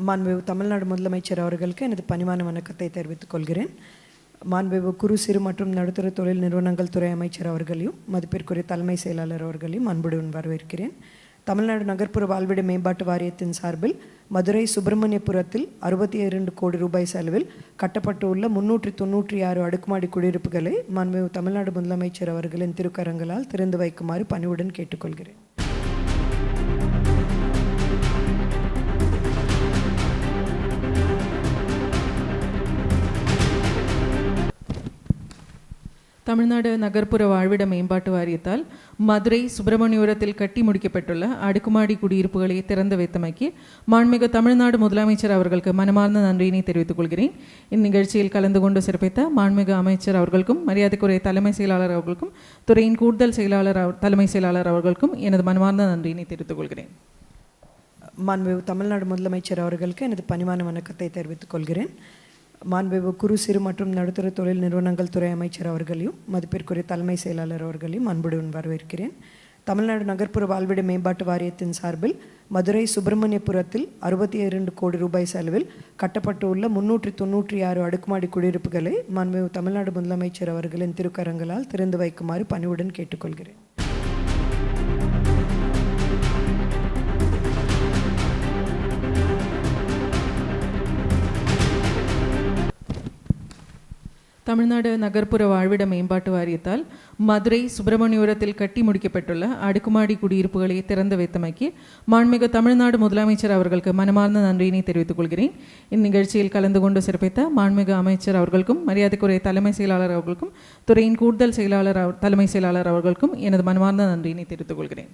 மாண்புமிகு தமிழ்நாடு முதலமைச்சர் அவர்களுக்கு எனது பணிவான வணக்கத்தை தெரிவித்துக் கொள்கிறேன். மாண்புமிகு குறு சிறு மற்றும் நடுத்தர தொழில் நிறுவனங்கள் துறை அமைச்சர் அவர்களையும் மதிப்பிற்குரிய தலைமை செயலாளர் அவர்களையும் அன்புடன் வரவேற்கிறேன். தமிழ்நாடு நகர்ப்புற வாழ்விட மேம்பாட்டு வாரியத்தின் சார்பில் மதுரை சுப்பிரமணியபுரத்தில் 62 கோடி ரூபாய் செலவில் கட்டப்பட்டுள்ள 396 அடுக்குமாடி குடியிருப்புகளை மாண்புமிகு தமிழ்நாடு முதலமைச்சர் அவர்களின் திருக்கரங்களால் திறந்து வைக்குமாறு பணிவுடன் கேட்டுக்கொள்கிறேன். தமிழ்நாடு நகர்ப்புற வாழ்விட மேம்பாட்டு வாரியத்தால் மதுரை சுப்பிரமணியபுரத்தில் கட்டி முடிக்கப்பட்டுள்ள அடுக்குமாடி குடியிருப்புகளை திறந்து வைத்தமைக்கு மாண்புமிகு தமிழ்நாடு முதலமைச்சர் அவர்களுக்கு மனமார்ந்த நன்றியினை தெரிவித்துக் கொள்கிறேன். இந்நிகழ்ச்சியில் கலந்து கொண்டு சிறப்பித்த மாண்புமிகு அமைச்சர் அவர்களுக்கும் மரியாதைக்குரிய தலைமை செயலாளர் அவர்களுக்கும் துறையின் கூடுதல் செயலாளர் தலைமை செயலாளர் அவர்களுக்கும் எனது மனமார்ந்த நன்றியினை தெரிவித்துக் கொள்கிறேன். மாண்புமிகு தமிழ்நாடு முதலமைச்சர் அவர்களுக்கு எனது பணிவான வணக்கத்தை தெரிவித்துக் கொள்கிறேன். மாண்புமிகு குறு சிறு மற்றும் நடுத்தர தொழில் நிறுவனங்கள் துறை அமைச்சர் அவர்களையும் மதிப்பிற்குரிய தலைமை செயலாளர் அவர்களையும் அன்புடன் வரவேற்கிறேன். தமிழ்நாடு நகர்ப்புற வாழ்விட மேம்பாட்டு வாரியத்தின் சார்பில் மதுரை சுப்பிரமணியபுரத்தில் 62 கோடி ரூபாய் செலவில் கட்டப்பட்டுள்ள 396 அடுக்குமாடி குடியிருப்புகளை மாண்புமிகு தமிழ்நாடு முதலமைச்சர் அவர்களின் திருக்கரங்களால் திறந்து வைக்குமாறு பணிவுடன் கேட்டுக்கொள்கிறேன். தமிழ்நாடு நகர்ப்புற வாழ்விட மேம்பாட்டு வாரியத்தால் மதுரை சுப்பிரமணியபுரத்தில் கட்டி முடிக்கப்பட்டுள்ள அடுக்குமாடி குடியிருப்புகளை திறந்து வைத்தமைக்கு மாண்புமிகு தமிழ்நாடு முதலமைச்சர் அவர்களுக்கு மனமார்ந்த நன்றியினை தெரிவித்துக் கொள்கிறேன். இந்நிகழ்ச்சியில் கலந்து கொண்டு சிறப்பித்த மாண்புமிகு அமைச்சர் அவர்களுக்கும் மரியாதைக்குரிய தலைமை செயலாளர் அவர்களுக்கும் துறையின் கூடுதல் செயலாளர் தலைமை செயலாளர் அவர்களுக்கும் எனது மனமார்ந்த நன்றியினை தெரிவித்துக் கொள்கிறேன்.